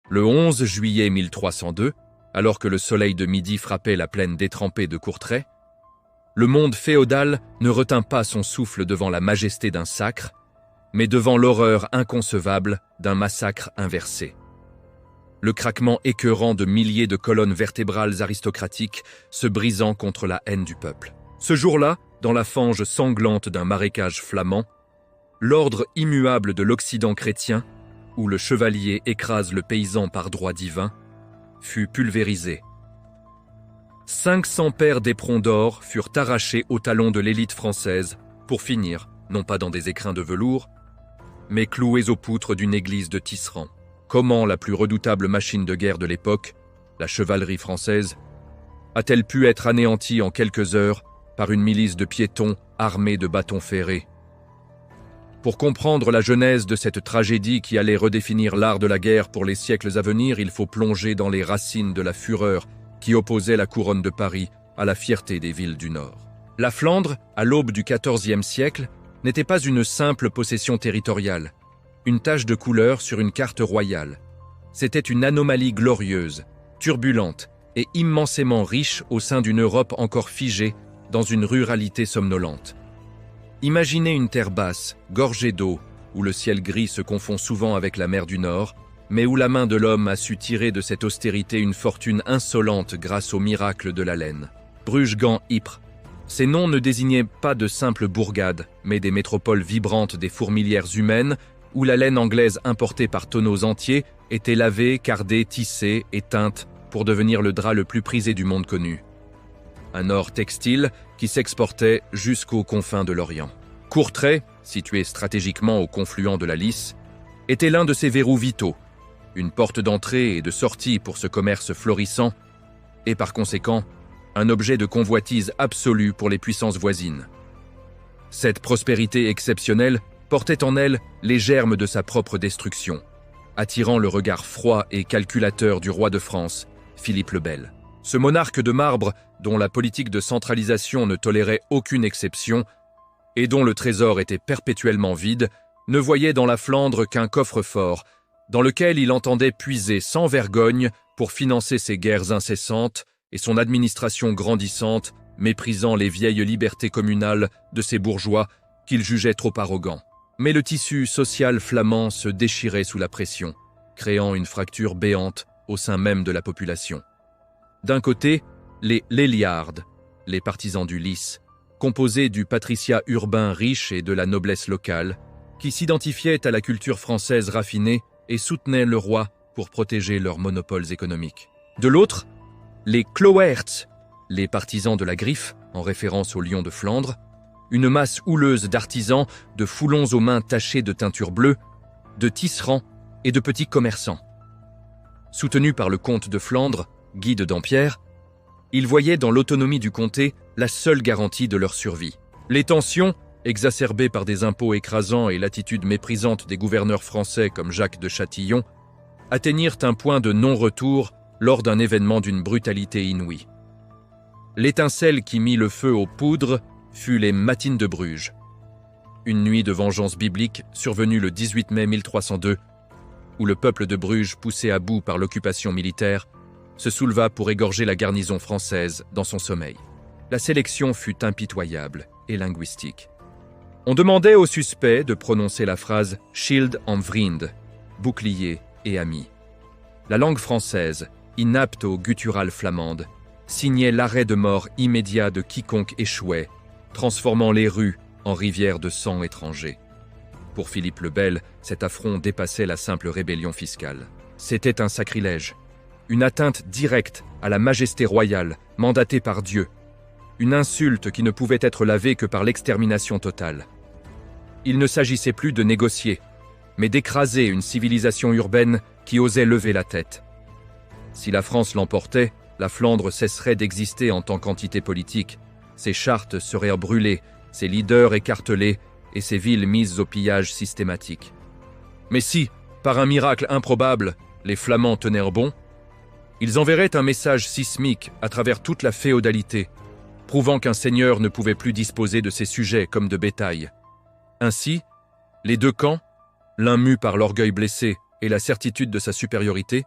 Le 11 juillet 1302, alors que le soleil de midi frappait la plaine détrempée de Courtrai, le monde féodal ne retint pas son souffle devant la majesté d'un sacre, mais devant l'horreur inconcevable d'un massacre inversé. Le craquement écœurant de milliers de colonnes vertébrales aristocratiques se brisant contre la haine du peuple. Ce jour-là, dans la fange sanglante d'un marécage flamand, l'ordre immuable de l'Occident chrétien, où le chevalier écrase le paysan par droit divin, fut pulvérisé. 500 paires d'éperons d'or furent arrachés aux talons de l'élite française pour finir, non pas dans des écrins de velours, mais cloués aux poutres d'une église de Tisserand. Comment la plus redoutable machine de guerre de l'époque, la chevalerie française, a-t-elle pu être anéantie en quelques heures par une milice de piétons armés de bâtons ferrés? Pour comprendre la genèse de cette tragédie qui allait redéfinir l'art de la guerre pour les siècles à venir, il faut plonger dans les racines de la fureur qui opposait la couronne de Paris à la fierté des villes du Nord. La Flandre, à l'aube du XIVe siècle, n'était pas une simple possession territoriale, une tache de couleur sur une carte royale. C'était une anomalie glorieuse, turbulente et immensément riche au sein d'une Europe encore figée dans une ruralité somnolente. Imaginez une terre basse, gorgée d'eau, où le ciel gris se confond souvent avec la mer du Nord, mais où la main de l'homme a su tirer de cette austérité une fortune insolente grâce au miracle de la laine. Bruges, Gand, Ypres. Ces noms ne désignaient pas de simples bourgades, mais des métropoles vibrantes des fourmilières humaines, où la laine anglaise importée par tonneaux entiers était lavée, cardée, tissée et teinte pour devenir le drap le plus prisé du monde connu. Un or textile qui s'exportait jusqu'aux confins de l'Orient. Courtrai, situé stratégiquement au confluent de la Lys, était l'un de ces verrous vitaux, une porte d'entrée et de sortie pour ce commerce florissant, et par conséquent, un objet de convoitise absolue pour les puissances voisines. Cette prospérité exceptionnelle portait en elle les germes de sa propre destruction, attirant le regard froid et calculateur du roi de France, Philippe le Bel. Ce monarque de marbre, dont la politique de centralisation ne tolérait aucune exception, et dont le trésor était perpétuellement vide, ne voyait dans la Flandre qu'un coffre-fort, dans lequel il entendait puiser sans vergogne pour financer ses guerres incessantes et son administration grandissante, méprisant les vieilles libertés communales de ces bourgeois qu'il jugeait trop arrogants. Mais le tissu social flamand se déchirait sous la pression, créant une fracture béante au sein même de la population. D'un côté, les Léliards, les partisans du Lys, composés du patriciat urbain riche et de la noblesse locale, qui s'identifiaient à la culture française raffinée et soutenaient le roi pour protéger leurs monopoles économiques. De l'autre, les Cloerts, les partisans de la griffe, en référence au lion de Flandre, une masse houleuse d'artisans, de foulons aux mains tachées de teinture bleue, de tisserands et de petits commerçants. Soutenus par le comte de Flandre, Guy de Dampierre, ils voyaient dans l'autonomie du comté la seule garantie de leur survie. Les tensions, exacerbées par des impôts écrasants et l'attitude méprisante des gouverneurs français comme Jacques de Châtillon, atteignirent un point de non-retour lors d'un événement d'une brutalité inouïe. L'étincelle qui mit le feu aux poudres fut les matines de Bruges. Une nuit de vengeance biblique survenue le 18 mai 1302, où le peuple de Bruges, poussé à bout par l'occupation militaire, se souleva pour égorger la garnison française dans son sommeil. La sélection fut impitoyable et linguistique. On demandait aux suspects de prononcer la phrase « Schild en Vriend », bouclier et ami. La langue française, inapte aux gutturales flamandes, signait l'arrêt de mort immédiat de quiconque échouait, transformant les rues en rivières de sang étranger. Pour Philippe le Bel, cet affront dépassait la simple rébellion fiscale. C'était un sacrilège, une atteinte directe à la majesté royale mandatée par Dieu, une insulte qui ne pouvait être lavée que par l'extermination totale. Il ne s'agissait plus de négocier, mais d'écraser une civilisation urbaine qui osait lever la tête. Si la France l'emportait, la Flandre cesserait d'exister en tant qu'entité politique, ses chartes seraient brûlées, ses leaders écartelés et ses villes mises au pillage systématique. Mais si, par un miracle improbable, les Flamands tenaient bon, ils enverraient un message sismique à travers toute la féodalité, prouvant qu'un seigneur ne pouvait plus disposer de ses sujets comme de bétail. Ainsi, les deux camps, l'un mu par l'orgueil blessé et la certitude de sa supériorité,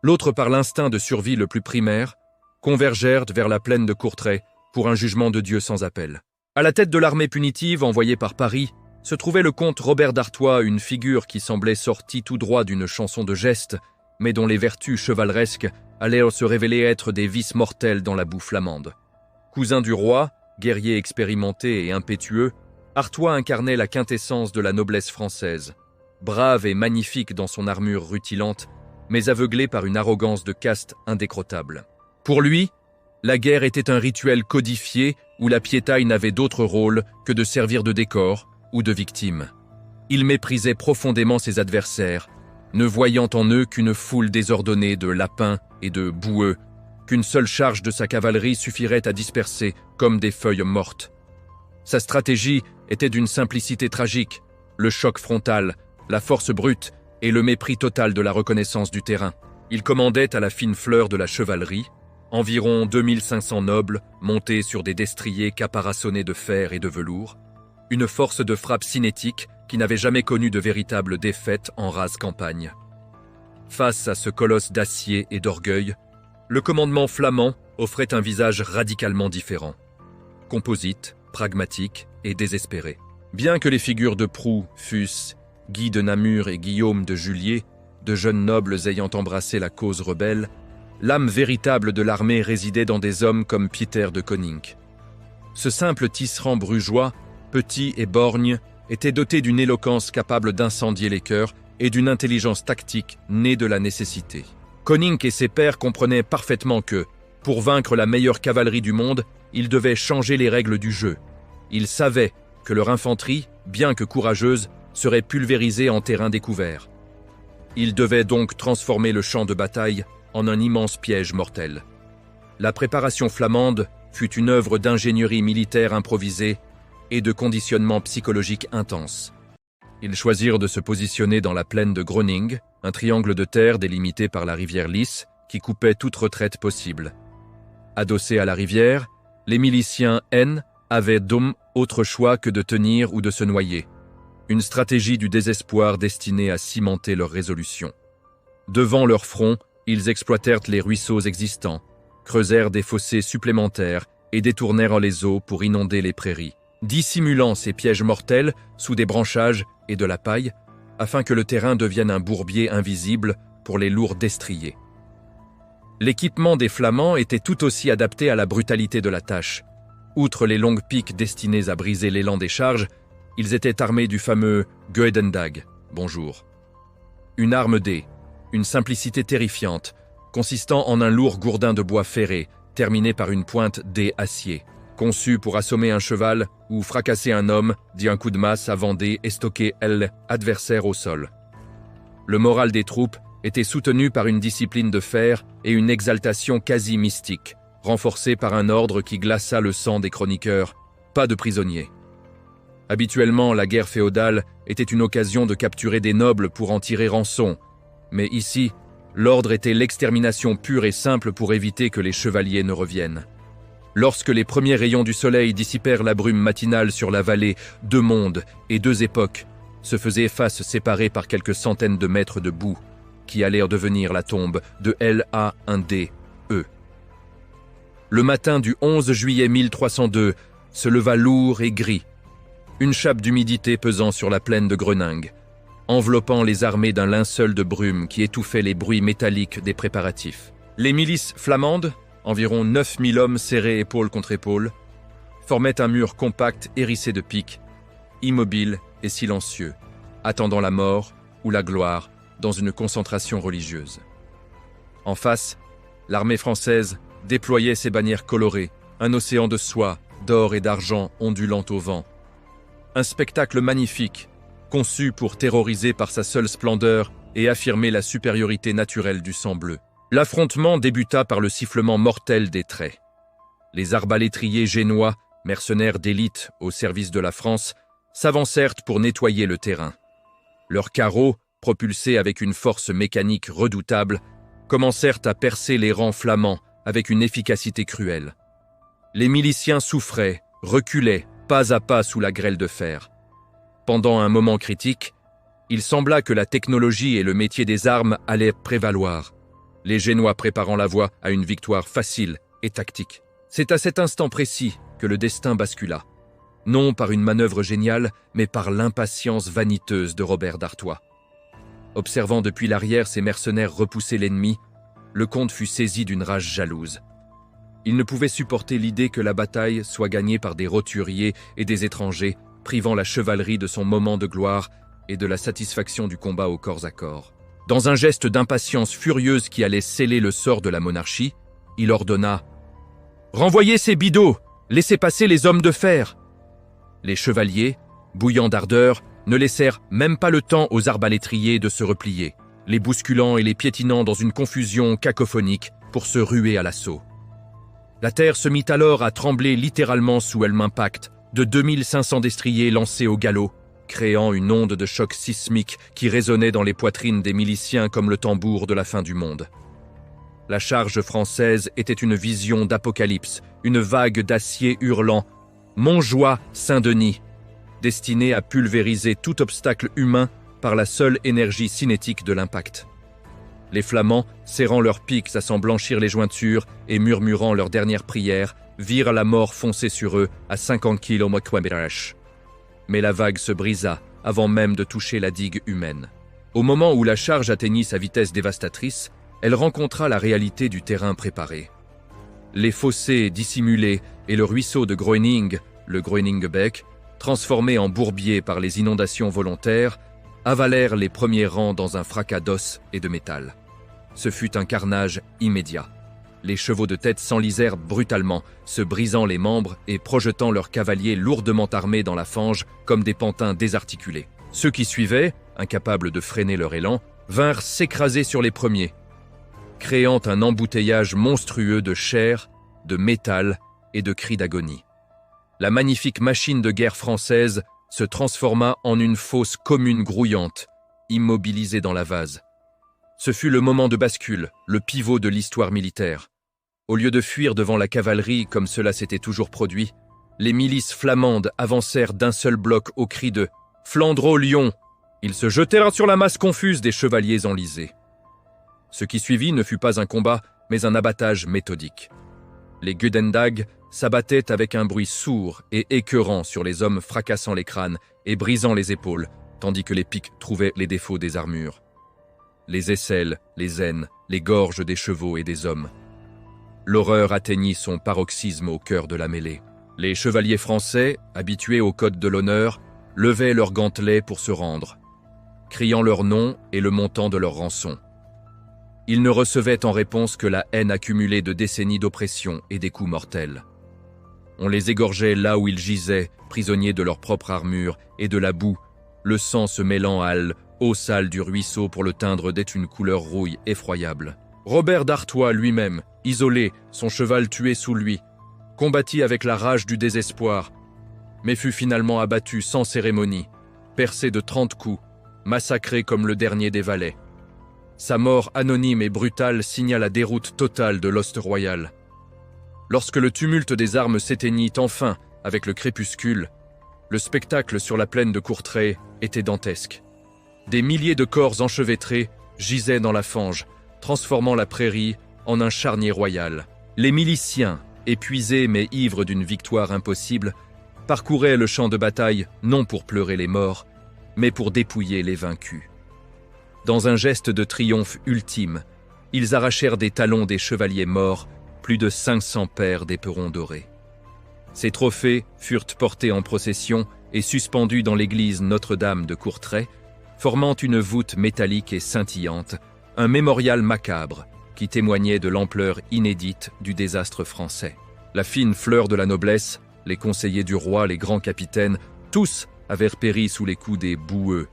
l'autre par l'instinct de survie le plus primaire, convergèrent vers la plaine de Courtrai pour un jugement de Dieu sans appel. À la tête de l'armée punitive envoyée par Paris, se trouvait le comte Robert d'Artois, une figure qui semblait sortie tout droit d'une chanson de geste, mais dont les vertus chevaleresques allaient se révéler être des vices mortels dans la boue flamande. Cousin du roi, guerrier expérimenté et impétueux, Artois incarnait la quintessence de la noblesse française, brave et magnifique dans son armure rutilante, mais aveuglé par une arrogance de caste indécrottable. Pour lui, la guerre était un rituel codifié où la piétaille n'avait d'autre rôle que de servir de décor ou de victime. Il méprisait profondément ses adversaires, ne voyant en eux qu'une foule désordonnée de lapins et de boueux, qu'une seule charge de sa cavalerie suffirait à disperser comme des feuilles mortes. Sa stratégie était d'une simplicité tragique, le choc frontal, la force brute et le mépris total de la reconnaissance du terrain. Il commandait à la fine fleur de la chevalerie, environ 2500 nobles montés sur des destriers caparaçonnés de fer et de velours, une force de frappe cinétique qui n'avait jamais connu de véritable défaite en rase campagne. Face à ce colosse d'acier et d'orgueil, le commandement flamand offrait un visage radicalement différent. Composite, pragmatique et désespéré. Bien que les figures de Proux fussent Guy de Namur et Guillaume de Juliers, de jeunes nobles ayant embrassé la cause rebelle, l'âme véritable de l'armée résidait dans des hommes comme Pieter de Koninck. Ce simple tisserand brugeois, petit et borgne, était doté d'une éloquence capable d'incendier les cœurs et d'une intelligence tactique née de la nécessité. Koninck et ses pairs comprenaient parfaitement que, pour vaincre la meilleure cavalerie du monde, ils devaient changer les règles du jeu. Ils savaient que leur infanterie, bien que courageuse, serait pulvérisée en terrain découvert. Ils devaient donc transformer le champ de bataille en un immense piège mortel. La préparation flamande fut une œuvre d'ingénierie militaire improvisée et de conditionnement psychologique intense. Ils choisirent de se positionner dans la plaine de Groningue, un triangle de terre délimité par la rivière Lys qui coupait toute retraite possible. Adossés à la rivière, les miliciens N avaient donc autre choix que de tenir ou de se noyer. Une stratégie du désespoir destinée à cimenter leur résolution. Devant leur front, ils exploitèrent les ruisseaux existants, creusèrent des fossés supplémentaires et détournèrent les eaux pour inonder les prairies, dissimulant ces pièges mortels sous des branchages et de la paille, afin que le terrain devienne un bourbier invisible pour les lourds destriers. L'équipement des Flamands était tout aussi adapté à la brutalité de la tâche. Outre les longues piques destinées à briser l'élan des charges, ils étaient armés du fameux Goedendag, bonjour. Une arme D, une simplicité terrifiante, consistant en un lourd gourdin de bois ferré, terminé par une pointe D acier, conçu pour assommer un cheval ou fracasser un homme d'un coup de masse avant d'estoquer l'adversaire au sol. Le moral des troupes était soutenu par une discipline de fer et une exaltation quasi mystique, renforcée par un ordre qui glaça le sang des chroniqueurs, pas de prisonniers. Habituellement, la guerre féodale était une occasion de capturer des nobles pour en tirer rançon, mais ici, l'ordre était l'extermination pure et simple pour éviter que les chevaliers ne reviennent. Lorsque les premiers rayons du soleil dissipèrent la brume matinale sur la vallée, 2 mondes et 2 époques se faisaient face séparées par quelques centaines de mètres de boue, qui allèrent devenir la tombe de LA1D, E. Le matin du 11 juillet 1302 se leva lourd et gris, une chape d'humidité pesant sur la plaine de Groningue, enveloppant les armées d'un linceul de brume qui étouffait les bruits métalliques des préparatifs. Les milices flamandes, environ 9000 hommes serrés épaule contre épaule, formaient un mur compact hérissé de piques, immobile et silencieux, attendant la mort ou la gloire dans une concentration religieuse. En face, l'armée française déployait ses bannières colorées, un océan de soie, d'or et d'argent ondulant au vent. Un spectacle magnifique, conçu pour terroriser par sa seule splendeur et affirmer la supériorité naturelle du sang bleu. L'affrontement débuta par le sifflement mortel des traits. Les arbalétriers génois, mercenaires d'élite au service de la France, s'avancèrent pour nettoyer le terrain. Leurs carreaux, propulsés avec une force mécanique redoutable, commencèrent à percer les rangs flamands avec une efficacité cruelle. Les miliciens souffraient, reculaient, pas à pas sous la grêle de fer. Pendant un moment critique, il sembla que la technologie et le métier des armes allaient prévaloir. les Génois préparant la voie à une victoire facile et tactique. C'est à cet instant précis que le destin bascula. Non par une manœuvre géniale, mais par l'impatience vaniteuse de Robert d'Artois. Observant depuis l'arrière ses mercenaires repousser l'ennemi, le comte fut saisi d'une rage jalouse. Il ne pouvait supporter l'idée que la bataille soit gagnée par des roturiers et des étrangers, privant la chevalerie de son moment de gloire et de la satisfaction du combat au corps à corps. Dans un geste d'impatience furieuse qui allait sceller le sort de la monarchie, il ordonna « Renvoyez ces bidots, laissez passer les hommes de fer !» Les chevaliers, bouillants d'ardeur, ne laissèrent même pas le temps aux arbalétriers de se replier, les bousculant et les piétinant dans une confusion cacophonique pour se ruer à l'assaut. La terre se mit alors à trembler littéralement sous elle impact de 2500 destriers lancés au galop, créant une onde de choc sismique qui résonnait dans les poitrines des miliciens comme le tambour de la fin du monde. La charge française était une vision d'apocalypse, une vague d'acier hurlant « Montjoie, Saint-Denis », destinée à pulvériser tout obstacle humain par la seule énergie cinétique de l'impact. Les Flamands, serrant leurs piques à s'en blanchir les jointures et murmurant leurs dernières prières, virent la mort foncer sur eux à 50 km. Mais la vague se brisa avant même de toucher la digue humaine. Au moment où la charge atteignit sa vitesse dévastatrice, elle rencontra la réalité du terrain préparé. Les fossés dissimulés et le ruisseau de Groening, le Groeningebeek, transformé en bourbier par les inondations volontaires, avalèrent les premiers rangs dans un fracas d'os et de métal. Ce fut un carnage immédiat. Les chevaux de tête s'enlisèrent brutalement, se brisant les membres et projetant leurs cavaliers lourdement armés dans la fange comme des pantins désarticulés. Ceux qui suivaient, incapables de freiner leur élan, vinrent s'écraser sur les premiers, créant un embouteillage monstrueux de chair, de métal et de cris d'agonie. La magnifique machine de guerre française se transforma en une fosse commune grouillante, immobilisée dans la vase. Ce fut le moment de bascule, le pivot de l'histoire militaire. Au lieu de fuir devant la cavalerie comme cela s'était toujours produit, les milices flamandes avancèrent d'un seul bloc au cri de « Flandreau, Lyon !» Ils se jetèrent sur la masse confuse des chevaliers enlisés. Ce qui suivit ne fut pas un combat, mais un abattage méthodique. Les Gudendag s'abattaient avec un bruit sourd et écœurant sur les hommes fracassant les crânes et brisant les épaules, tandis que les piques trouvaient les défauts des armures. Les aisselles, les aines, les gorges des chevaux et des hommes. L'horreur atteignit son paroxysme au cœur de la mêlée. Les chevaliers français, habitués au code de l'honneur, levaient leurs gantelets pour se rendre, criant leur nom et le montant de leur rançon. Ils ne recevaient en réponse que la haine accumulée de décennies d'oppression et des coups mortels. On les égorgeait là où ils gisaient, prisonniers de leur propre armure et de la boue, le sang se mêlant à l'eau sale du ruisseau pour le teindre d'une couleur rouille effroyable. Robert d'Artois lui-même, isolé, son cheval tué sous lui, combattit avec la rage du désespoir, mais fut finalement abattu sans cérémonie, percé de 30 coups, massacré comme le dernier des valets. Sa mort anonyme et brutale signa la déroute totale de l'Hoste royal. Lorsque le tumulte des armes s'éteignit enfin avec le crépuscule, le spectacle sur la plaine de Courtrai était dantesque. Des milliers de corps enchevêtrés gisaient dans la fange, transformant la prairie en un charnier royal. Les miliciens, épuisés mais ivres d'une victoire impossible, parcouraient le champ de bataille non pour pleurer les morts, mais pour dépouiller les vaincus. Dans un geste de triomphe ultime, ils arrachèrent des talons des chevaliers morts plus de 500 paires d'éperons dorés. Ces trophées furent portés en procession et suspendus dans l'église Notre-Dame de Courtrai, formant une voûte métallique et scintillante, un mémorial macabre qui témoignait de l'ampleur inédite du désastre français. La fine fleur de la noblesse, les conseillers du roi, les grands capitaines, tous avaient péri sous les coups des boueux.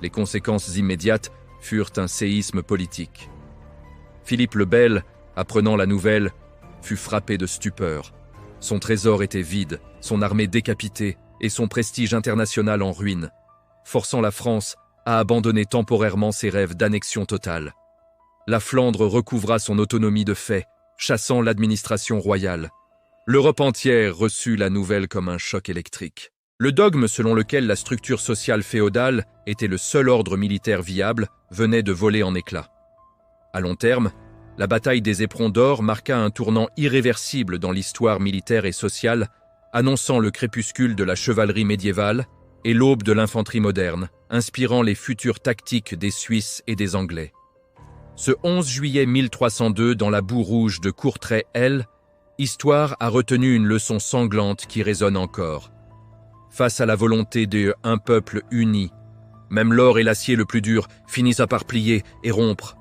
Les conséquences immédiates furent un séisme politique. Philippe le Bel, apprenant la nouvelle, fut frappé de stupeur. Son trésor était vide, son armée décapitée et son prestige international en ruine, forçant la France à abandonner temporairement ses rêves d'annexion totale. La Flandre recouvra son autonomie de fait, chassant l'administration royale. L'Europe entière reçut la nouvelle comme un choc électrique. Le dogme selon lequel la structure sociale féodale était le seul ordre militaire viable venait de voler en éclats. À long terme, La bataille des Éperons d'Or marqua un tournant irréversible dans l'histoire militaire et sociale, annonçant le crépuscule de la chevalerie médiévale et l'aube de l'infanterie moderne, inspirant les futures tactiques des Suisses et des Anglais. Ce 11 juillet 1302, dans la boue rouge de Courtrai-L, Histoire a retenu une leçon sanglante qui résonne encore. Face à la volonté d'un peuple uni, même l'or et l'acier le plus dur finissent par plier et rompre.